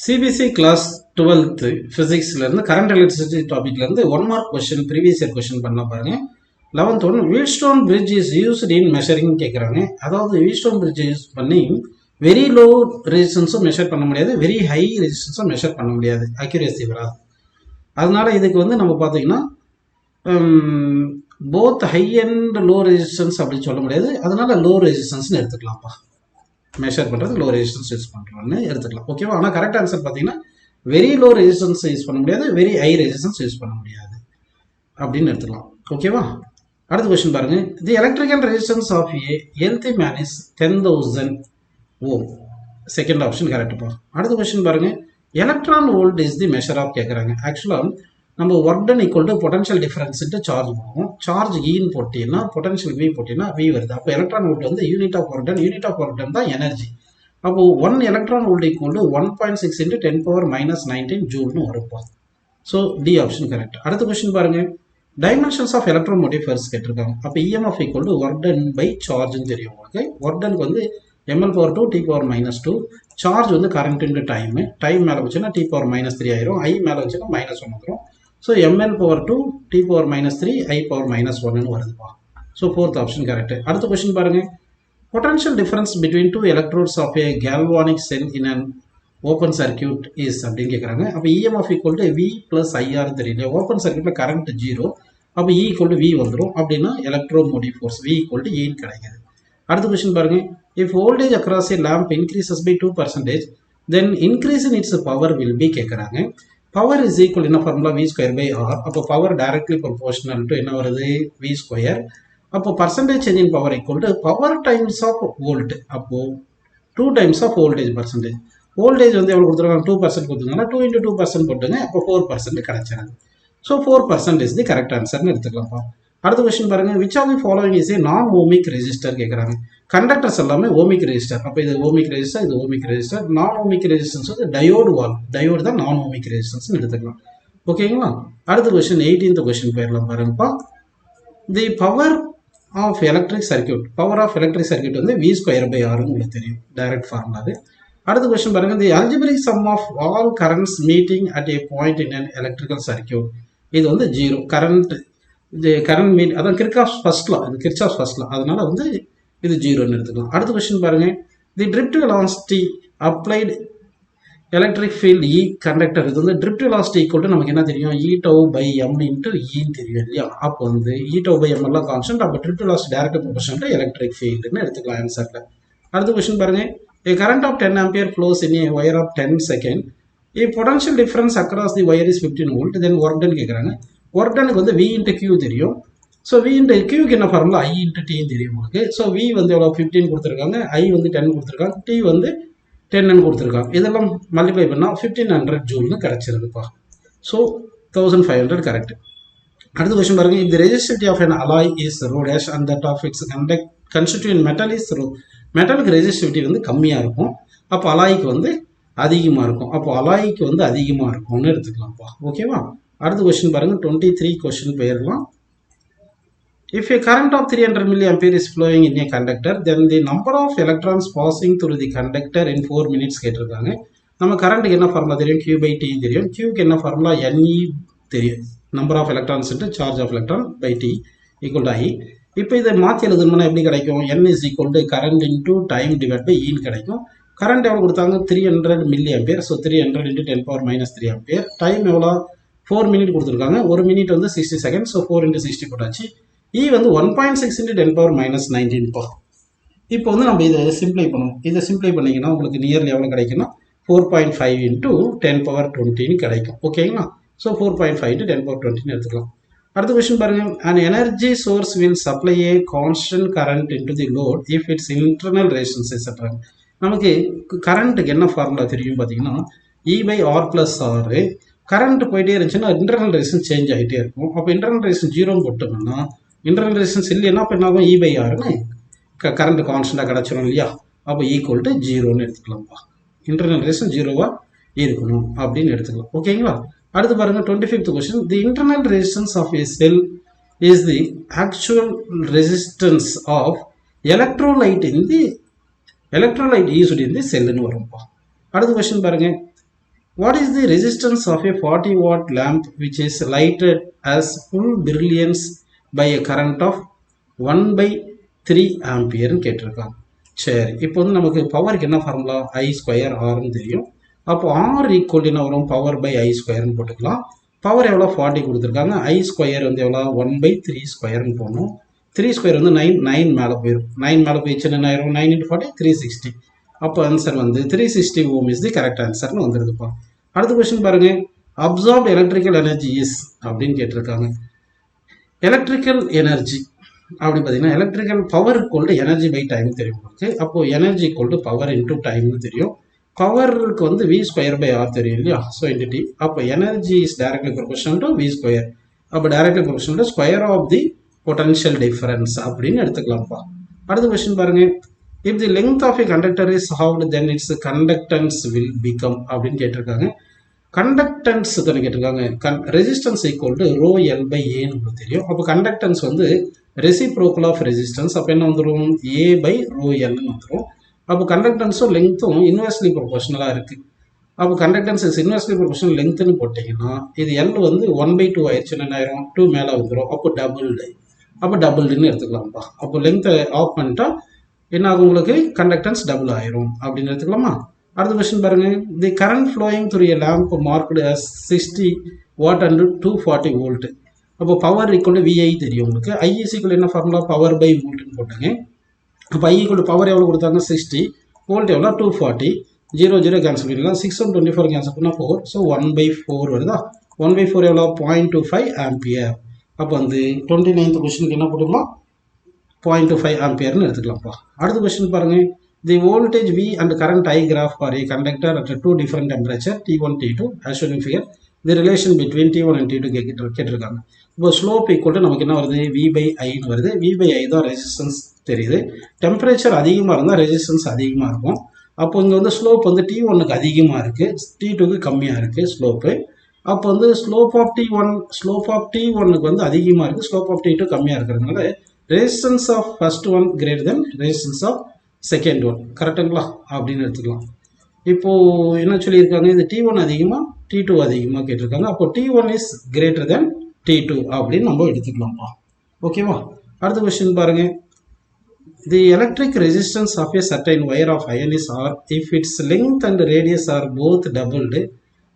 CBC class 12th ஃபிசிக்ஸ்லேருந்து current electricity டாபிக்லேருந்து 1 mark question previous year question பண்ணலாம் பாருங்க. 11th one Wheatstone bridge is used in measuring கேட்குறாங்க. அதாவது வீல்ஸ்டோன் பிரிட்ஜ் யூஸ் பண்ணி வெரி லோ ரெசிஸ்டன்ஸும் மெஷர் பண்ண முடியாது, வெரி ஹை ரெசிஸ்டன்ஸும் மெஷர் பண்ண முடியாது, அக்யூரேசி வராது. அதனால இதுக்கு வந்து நம்ம பார்த்தீங்கன்னா both high and low resistance அப்படின்னு சொல்ல முடியாது, அதனால லோ ரெசிஸ்டன்ஸ்னு எடுத்துக்கலாம்ப்பா. மெஷர் பண்ணுறது லோ ரெசிஸ்டன்ஸ் யூஸ் பண்ணுறோன்னு எடுத்துக்கலாம், ஓகேவா? ஆனால் கரெக்ட் ஆன்சர் பார்த்தீங்கன்னா வெரி லோ ரெசிஸ்டன்ஸ் யூஸ் பண்ண முடியாது, வெரி ஹை ரெசிஸ்டன்ஸ் யூஸ் பண்ண முடியாது அப்படின்னு எடுத்துக்கலாம், ஓகேவா? அடுத்த கொஸ்டின் பாருங்க. The electrical resistance of a healthy man is 10,000 ohm. Second option கரெக்டுப்பா. அடுத்த கொஸ்டின் பாருங்க. Electron volt is the measure of கேட்குறாங்க. ஆக்சுவலாக நம்ம work done equal to potential டிஃபரன்ஸ்ட்டு சார்ஜ் போடுவோம். சார்ஜ் ஈன்னு போட்டிங்கன்னா பொட்டன்ஷியல் வி போட்டிங்கன்னா வி வருது. அப்போ எலக்ட்ரான் வோல்ட் வந்து unit of work done, unit of work done தான் எனர்ஜி. அப்போ 1 எலக்ட்ரான் வோல்ட் ஈக்குவல் டு 1.6 × 10⁻−19 ஜூல்னு வருப்பா. So D option correct. அடுத்த கொஸ்டின் பாருங்க. டைமென்ஷன்ஸ் ஆஃப் எலக்ட்ரோமோட்டிவ் ஃபோர்ஸ் கேட்டிருக்காங்க. அப்போ EMF equal to work done by சார்ஜ்னு தெரியும் உங்களுக்கு. ஒர்க் டனுக்கு வந்து ml/2 T⁻−2, சார்ஜ் வந்து கரண்ட் இன்டு டைம் மேலே வச்சுன்னா T⁻−3 ஆயிரும், ஐ மேலே வச்சுன்னா -1 வந்துடும். ஸோ ml/2 T⁻−3 I⁻−1 வருதுப்பா. So fourth option correct. அடுத்த கொஸ்டின் பாருங்க. Potential difference between 2 electrodes of a galvanic cell in an open circuit is அப்படின்னு கேட்குறாங்க. அப்போ EMF equal to V + IR தெரியல. ஓப்பன் சர்க்கியூட்டில் கரண்ட் 0, அப்போ E = V வந்துடும். அப்படின்னா எலக்ட்ரோமோட்டிவ் ஃபோர்ஸ் V = E கிடைக்குது. அடுத்த கொஸ்டின் பாருங்க. If voltage across a lamp increases by 2%, then increase in its power will be கேட்குறாங்க. பவர் இஸ் ஈக்குவல் என்ன ஃபார்முலா V²/R. அப்போ பவர் டைரக்ட்லி ப்ரொபோர்ஷனல் டு என்ன வருது V². அப்போ percentage change in power equal to power times of volt. அப்போ 2 times of voltage percentage. Voltage வந்து எவ்வளோ கொடுத்துருக்காங்க? 2% கொடுத்துருக்காங்கன்னா 2 × 2% போட்டுங்க. அப்போ 4% கிடைச்சிருது. ஸோ 4% இஸ் தி கரெக்ட் ஆன்சர்னு எடுத்துக்கலாம்ப்பா. அடுத்த கொஸ்டின் பாருங்க. Which of the following is a non ohmic resistor கேட்குறாங்க. கண்டக்டர்ஸ் எல்லாமே ஓமிக் ரெசிஸ்டர். அப்போ இது ஓமிக் ரெசிஸ்டர், இது ohmic resistor. Non ohmic resistance வந்து டயோடு வால். டயோடு தான் நான் ஓமிக் ரெசிஸ்டன்ஸ் எடுத்துக்கலாம், ஓகேங்களா? அடுத்த கொஸ்டின் 18th கொஸ்டின் போயிடலாம் பாருங்கப்பா. The power of electric circuit. Power of electric circuit வந்து V²/R உங்களுக்கு தெரியும், டைரக்ட் ஃபார்முலா அது. அடுத்த கொஸ்டின் பாருங்க. The algebraic sum of all currents meeting at a point in an electrical circuit. இது வந்து 0. கரண்ட் மீட் அதான் கிர்ச்சாஃப்ஸ் ஃபர்ஸ்ட் லா, இது கிர்ச்சாஃப்ஸ் ஃபர்ஸ்ட் லா, அதனால வந்து இது 0ன்னு எடுத்துக்கலாம். அடுத்த கொஸ்டின் பாருங்க. The drift velocity applied electric field E conductor. இது வந்து ட்ரிஃப்ட் வெலாசிட்டி ஈக்குவல் டு நமக்கு என்ன தெரியும்? E⁻m × E தெரியும் இல்லையா? அப்போ வந்து E⁻m எல்லாம் கான்ஸ்டன்ட். அப்போ drift velocity direct proportional to electric ஃபீல்டுன்னு எடுத்துக்கலாம் ஆன்சர்ல. அடுத்த கொஸ்டின் பாருங்க. A current of 10 ampere flows in a wire of 10 seconds. If potential difference across the wire is 15 volt, then work done கேட்குறாங்க. ஒர்க் டனுக்கு வந்து V × Q தெரியும். So V × Qக்கு என்ன formula? I × T தெரியும் உங்களுக்கு. ஸோ V வந்து எவ்வளோ 15 கொடுத்துருக்காங்க, I வந்து 10 கொடுத்துருக்காங்க, T வந்து 10 கொடுத்துருக்காங்க. இதெல்லாம் மல்டிப்ளை பண்ணால் 1500 ஜூல்னு கிடச்சிருதுப்பா. So 1500 correct. அடுத்த கொஸ்டின் பாருங்க. இந்த resistivity of an alloy is ρ dash and that of its constituent metal is ρ. மெட்டலுக்கு resistivity வந்து கம்மியாக இருக்கும், அப்போ அலாய்க்கு வந்து அதிகமாக இருக்கும். அப்போ அலாய்க்கு வந்து அதிகமாக இருக்கும்னு எடுத்துக்கலாம்ப்பா, ஓகேவா? அடுத்த கொஸ்டின் பாருங்க. 23 கொஸ்டின் போயிடலாம். If a current of 300 mA is flowing in a conductor, then the number of electrons passing through the conductor in 4 minutes கேட்டிருக்காங்க. நம்ம கரண்ட்டுக்கு என்ன ஃபார்முலா தெரியும்? Q/T தெரியும். Qக்கு என்ன ஃபார்முலா? Ne தெரியும். Number of electrons charge of electron by T = I. இப்போ இதை மாற்றி எழுதணும்னா எப்படி கிடைக்கும்? N = current into time divided by E கிடைக்கும். கரண்ட் எவ்வளோ கொடுத்தாங்க? 300 mA. So 300 × 10⁻³ ampere. டைம் எவ்வளோ? 4 மினிட் கொடுத்துருக்காங்க. ஒரு மினிட் வந்து 60 செகண்ட். ஸோ 4 × 60 போட்டாச்சு. E வந்து 1.6 × 10⁻19பா. இப்போ வந்து நம்ம இதை சிம்ப்ளை பண்ணுவோம். இதை சிம்ப்ளை பண்ணிங்கன்னா உங்களுக்கு நியர்லி எவ்வளோ கிடைக்குன்னா 4.5 × 10⁻20 கிடைக்கும், ஓகேங்களா? ஸோ 4.5 × 10⁻20 எடுத்துக்கலாம். அடுத்த கொஸ்டின் பாருங்க. an energy source will supply a constant current into the load if its internal resistance is etc. நமக்கு கரண்ட்டுக்கு என்ன ஃபார்முலா தெரியும் பார்த்தீங்கன்னா E/R + R. கரண்ட் போயிட்டே இருந்துச்சுன்னா இன்டர்னல் ரெசிஸ்டன்ஸ் சேஞ்ச் ஆகிட்டே இருக்கும். அப்போ இன்டர்னல் ரெசிஸ்டன்ஸ் 0 போட்டோம்னா இன்டர்னல் ரெசிஸ்டன்ஸ் இல்லைன்னா அப்போ என்ன ஆகும்? E/Rன்னு கரண்ட் கான்ஸ்டன்டாக கிடச்சிரும் இல்லையா? அப்போ = 0ன்னு எடுத்துக்கலாம்ப்பா. இன்டர்னல் ரெசிஸ்டன்ஸ் 0வா இருக்கணும் அப்படின்னு எடுத்துக்கலாம், ஓகேங்களா? அடுத்து பாருங்க. 25th question. The internal resistance of a cell is the actual resistance of electrolyte used in the செல்லுன்னு வரும்ப்பா. அடுத்த கொஸ்டின் பாருங்க. What is the resistance of a 40 watt lamp which is lighted as full brilliance by a current of 1/3 ஆம்பியர்னு கேட்டிருக்காங்க. சரி, இப்போ வந்து நமக்கு பவருக்கு என்ன ஃபார்முலா? I ஸ்கொயர் ஆர்னு தெரியும். அப்போ ஆர் ஈக்குவல் என்ன வரும்? பவர் பை ஐ ஸ்கொயர்னு போட்டுக்கலாம். பவர் எவ்வளோ? 40 கொடுத்துருக்காங்க. ஐ ஸ்கொயர் வந்து எவ்வளோ? 1/3 ஸ்கொயர்னு போடணும். 3 ஸ்கொயர் வந்து 9 மேலே போயிடும். 9 மேலே போயிடுச்சுன்னா என்ன ஆயிரும்? 9 × 40 360. அப்போ ஆன்சர் வந்து 360 ஓம் இஸ் தி கரெக்ட் ஆன்சர்னு வந்துருதுப்பா. அடுத்த கொஸ்டின் பாருங்க. அப்சார்ப்ட் எலக்ட்ரிக்கல் எனர்ஜி இஸ் அப்படின்னு கேட்டிருக்காங்க. எலக்ட்ரிக்கல் எனர்ஜி அப்படி பார்த்தீங்கன்னா electrical power equal to energy by time தெரியும் உங்களுக்கு. அப்போ energy equal to power into டைம்னு தெரியும். பவருக்கு வந்து வி ஸ்கொயர் பை ஆர் தெரியும் இல்லையா? So into T. அப்போ energy is directly proportional to V square. அப்போ directly proportional to square of the potential difference அப்படின்னு எடுத்துக்கலாம்ப்பா. அடுத்த கொஸ்டின் பாருங்க. If the length of a conductor is halved then its conductance will become அப்படின்னு கேட்டிருக்காங்க. Conductance தானே கேட்டிருக்காங்க. Resistance equal to rho L by ஏன்னு உங்களுக்கு தெரியும். அப்போ கண்டக்டன்ஸ் வந்து ரெசிப்ரோக்கல் ஆஃப் ரெசிஸ்டன்ஸ். அப்போ என்ன வந்துடும்? ஏ பை ரோ எல்னு வந்துடும். அப்போ கண்டக்டன்ஸும் லெங்த்தும் இன்வெர்ஸ்லி ப்ரொபோர்ஷனலாக இருக்குது. அப்போ கண்டக்டன்ஸ் இஸ் இன்வெர்ஸ்லி ப்ரொபோர்ஷனல் லெங்க்னு போட்டிங்கன்னா இது எல் வந்து 1/2 ஆயிடுச்சுன்னா என்ன ஆயிரும்? 2 மேலே வந்துடும். அப்போ டபுள்டு. அப்போ டபுள்டுன்னு எடுத்துக்கலாம்ப்பா. அப்போ லெங்த்தை ஆஃப் பண்ணிட்டா என்ன ஆகும்? உங்களுக்கு கண்டக்டன்ஸ் டபுள் ஆயிரும் அப்படின்னு எடுத்துக்கலாமா? அடுத்த கொஸ்டின் பாருங்க. The current flowing through a lamp marked as 60 watt and 240 volt. அப்போ பவர் ஈக்குவல் டு விஐ தெரியும் உங்களுக்கு. ஐ இஸ் ஈக்குவல் என்ன ஃபார்முலா? பவர் பை வோல்ட்னு போட்டாங்க. அப்போ ஐ ஈக்குவல் டு பவர் எவ்வளோ கொடுத்தாங்க? 60. வோல்ட் எவ்வளோ? 240. 0 0 கேன்சல் பண்ணிடலாம். 6 1 24 கேன்சல் பண்ணால் 4. ஸோ 1/4 வருதா? 1/4 எவ்வளோ? 0.25 ஆம்பியர். அப்போ வந்து 29th கொஸ்டினுக்கு என்ன போட்டுக்கலாம்? 0.25 ஆம்பியர்னு எடுத்துக்கலாம்ப்பா. அடுத்த கொஸ்டின் பாருங்க. The voltage V and current I graph for a conductor at two different temperature T1 T2 as shown in figure. The relation between T1 and T2 கேட்டிருக்காங்க. இப்போ ஸ்லோப் ஈக்குவல் டு நமக்கு என்ன வருது? V by Iன்னு வருது. V by I தான் resistance தெரியுது. Temperature அதிகமாக இருந்தால் ரெசிஸ்டன்ஸ் அதிகமாக இருக்கும். அப்போ இங்கே வந்து ஸ்லோப் வந்து T1க்கு அதிகமாக இருக்குது, T2க்கு கம்மியாக இருக்குது ஸ்லோப்பு. அப்போ வந்து ஸ்லோப் ஆஃப் T1க்கு வந்து அதிகமாக இருக்குது, ஸ்லோப் ஆஃப் T2 கம்மியாக இருக்கிறதுனால resistance of first one greater than resistance of second one. கரெக்டுங்களா? அப்படின்னு எடுத்துக்கலாம். இப்போது என்ன சொல்லியிருக்காங்க? இது T1 அதிகமாக T2 அதிகமாக கேட்டிருக்காங்க. அப்போ T1 is greater than T2 அப்படின்னு நம்ம எடுத்துக்கலாம்ப்பா. ஓகேவா? அடுத்த கொஸ்டின் பாருங்க. The electric resistance of a certain wire of iron is R if its length and radius are both doubled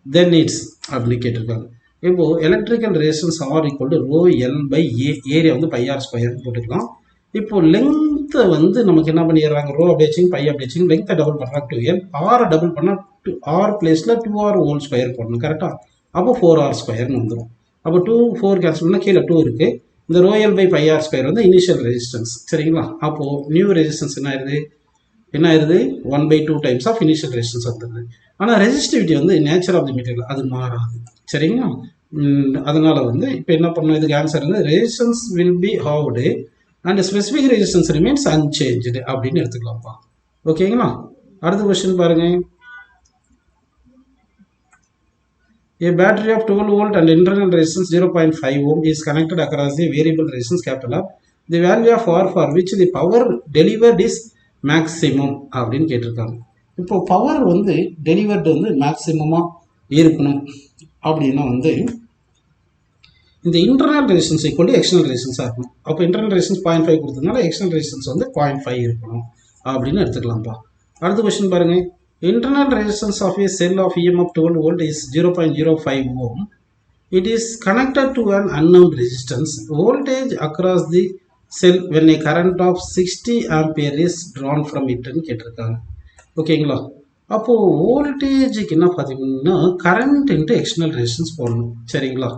then its அப்படின்னு கேட்டிருக்காங்க. இப்போது electrical resistance R equal to rho L by a. Area வந்து πr ஸ்கொயர்னு போட்டுக்கலாம். இப்போ லெங்த்தை வந்து நமக்கு என்ன பண்ணிடுறாங்க? ரோ அப்படி வச்சிங்க, பை அப்படி வச்சிங்க, லெங்த்தை டபுள் பண்ணுறாங்க 2l. ஆரை டபுள் பண்ணால் ஆர் பிளேஸில் 2r ஹோல் ஸ்கொயர் போடணும். கரெக்டாக? அப்போ 4r ஸ்கொயர்னு வந்துடும். அப்போ 2 4 கேன்சல் பண்ணால் கீழே 2 இருக்குது. இந்த rho L by πr square வந்து இனிஷியல் ரெசிஸ்டன்ஸ். சரிங்களா? அப்போது நியூ ரெசிஸ்டன்ஸ் என்ன ஆயிருது? 1/2 டைம்ஸ் ஆஃப் இனிஷியல் ரெசிஸ்டன்ஸ் வந்துடுது. ஆனால் ரெசிஸ்டிவிட்டி வந்து நேச்சர் ஆஃப் தி மெட்டீரியல் அது மாறாது. சரிங்களா? அதனால வந்து இப்போ என்ன பண்ணணும்? இதுக்கு ஆன்சர் வந்து resistance will be halved and specific resistance remains unchanged அப்படின்னு எடுத்துக்கலாம்ப்பா. ஓகேங்களா? அடுத்த கொஸ்டின் பாருங்க. A battery of 12 volt and internal resistance 0.5 ohm is connected across the variable resistance capital R. The value of R for which the power delivered is maximum அப்படின்னு கேட்டிருக்காங்க. இப்போ power வந்து delivered வந்து மேக்சிமமாக இருக்கணும் அப்படின்னா வந்து இந்த internal resistance equal to external ரெசிஸ்டன்ஸாக இருக்கணும். அப்போ இன்டர்னல் ரெசிஸ்டன்ஸ் 0.5 கொடுத்ததுனால எக்ஸ்டர்னல் ரெசிஸ்டன்ஸ் வந்து 0.5 இருக்கணும் அப்படின்னு எடுத்துக்கலாம்ப்பா. அடுத்த கொஸ்டின் பாருங்க. Internal resistance of a cell of EMF 12 volt is 0.05 ohm. It is connected to an unknown resistance. Voltage across the cell when a current of 60 ampere is drawn from it ன்னு கேட்டிருக்காங்க. ஓகேங்களா? அப்போது வோல்டேஜுக்கு என்ன பார்த்தீங்கன்னா current into external resistance போடணும். சரிங்களா?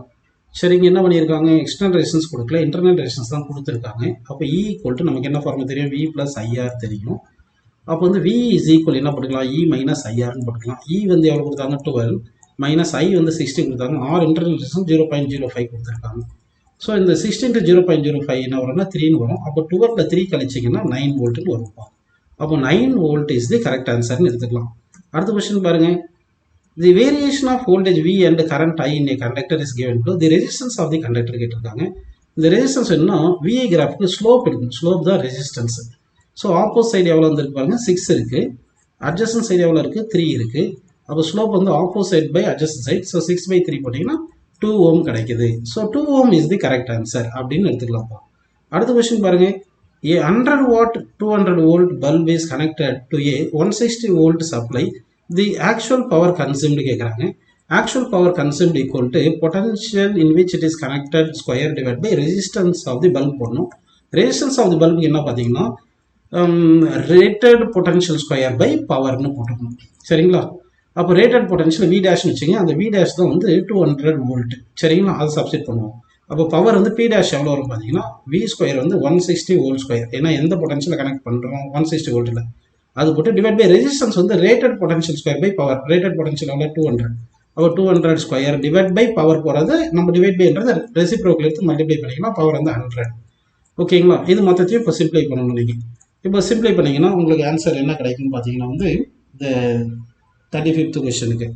சரிங்க. என்ன பண்ணியிருக்காங்க? எக்ஸ்டர்னல் ரெசிஸ்டன்ஸ் கொடுக்கல, இன்டர்னல் ரெசிஸ்டன்ஸ் தான் கொடுத்துருக்காங்க. அப்போ E ஈக்குவல் டு நமக்கு என்ன ஃபார்முலா தெரியும்? V + IR தெரியும். அப்போ வந்து V இஸ் ஈக்குவல் என்ன போட்டுக்கலாம்? E - IRன்னு போட்டுக்கலாம். E வந்து எவ்வளோ கொடுத்தாங்க? 12 மைனஸ் I வந்து 60 கொடுத்தாங்க. ஆர் இன்டர்னல் ரெசிஸ்டன்ஸ் 0.05 கொடுத்துருக்காங்க. ஸோ இந்த 60 × 0.05 என்ன வரும்னா 3ன்னு வரும். அப்போ 12ல் 3 கழிச்சிங்கன்னா 9 வோல்ட்டுன்னு வரும்ப்பா. அப்போ 9 வோல்ட் இஸ் தி கரெக்ட் ஆன்சர்னு எடுத்துக்கலாம். அடுத்த கொஸ்டின் பாருங்க. The variation of voltage V and current I in a conductor is given to the resistance of the conductor கேட்டிருக்காங்க. இந்த ரெசிஸ்டன்ஸ் என்ன? VI கிராஃப்க்கு ஸ்லோப் எடுக்கணும். ஸ்லோப் தான் ரெசிஸ்டன்ஸ். ஸோ ஆப்போசிட் சைடு எவ்வளோ வந்துருக்கு பாருங்க? 6 இருக்குது. அட்ஜஸ்டன்ட் சைடு எவ்வளோ இருக்குது? 3 இருக்குது. அப்போ ஸ்லோப் வந்து opposite by adjacent side. So 6/3 போட்டிங்கன்னா 2 ஓம் கிடைக்குது. So 2 ohm is the correct answer அப்படின்னு எடுத்துக்கலாம்ப்பா. அடுத்த கொஸ்டின் பாருங்க. A 100 watt 200 volt bulb is connected to a 160 volt supply. The actual power consumed கேட்குறாங்க. Actual power consumed equal to potential in which it is connected square divided by resistance of the bulb போடணும். Resistance of the bulb என்ன பார்த்தீங்கன்னா rated potential square by powerன்னு போட்டுக்கணும். சரிங்களா? அப்போ rated potential V டேஷ்னு வச்சுங்க. அந்த V dash தான் வந்து 200 வோல்ட். சரிங்களா? அதை சப்ஸ்டிட் பண்ணுவோம். அப்போ பவர் வந்து P டேஷ் எவ்வளோ வரும் பார்த்தீங்கன்னா V ஸ்கொயர் வந்து 160 வோல்ட் ஸ்கொயர். ஏன்னா எந்த பொட்டன்ஷியலை கனெக்ட் பண்ணுறோம் 160 வோல்ட்டில் அது போட்டு டிவைட் பை ரெசிஸ்டன்ஸ் வந்து rated potential square by power. Rated potential எவ்வளோ 200. அப்போ 200 ஸ்கொயர் டிவைட் பை பவர் போகிறது நம்ம டிவைட் பைன்றது ரெசிப்ரோக்கல் எடுத்து மல்டிப்ளை பண்ணிங்கன்னா பவர் வந்து 100. ஓகேங்களா? இது மொத்தத்தையும் இப்போ சிம்ப்ளை பண்ணணும் நீங்கள். இப்போ சிம்ப்ளை பண்ணிங்கன்னா உங்களுக்கு ஆன்சர் என்ன கிடைக்கும்னு பார்த்தீங்கன்னா வந்து இந்த 35th கொஸ்டினுக்கு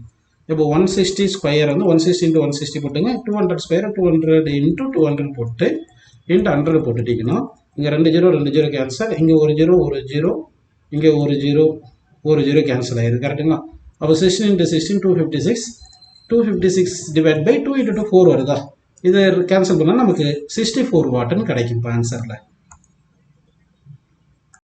இப்போ 160 ஸ்கொயர் வந்து 160 இன்ட்டு 160 போட்டுங்க. 200 ஸ்கொயர் 200 இன்ட்டு 200 போட்டு இன்ட்டு 100 போட்டுட்டிங்கன்னா இங்கே 2 0 கேன்சல். இங்கே ஒரு ஜீரோ இங்கே ஒரு ஜீரோ கேன்சல் ஆயிடுது. கரெக்டுங்களா? அப்போ 16 இன்ட்டு 16 256 டிவைட் பை 2 இன்ட்டு 2 4 வருதா? இதை கேன்சல் பண்ணால் நமக்கு 64 வாட்டுன்னு கிடைக்கும் இப்போ ஆன்சரில்.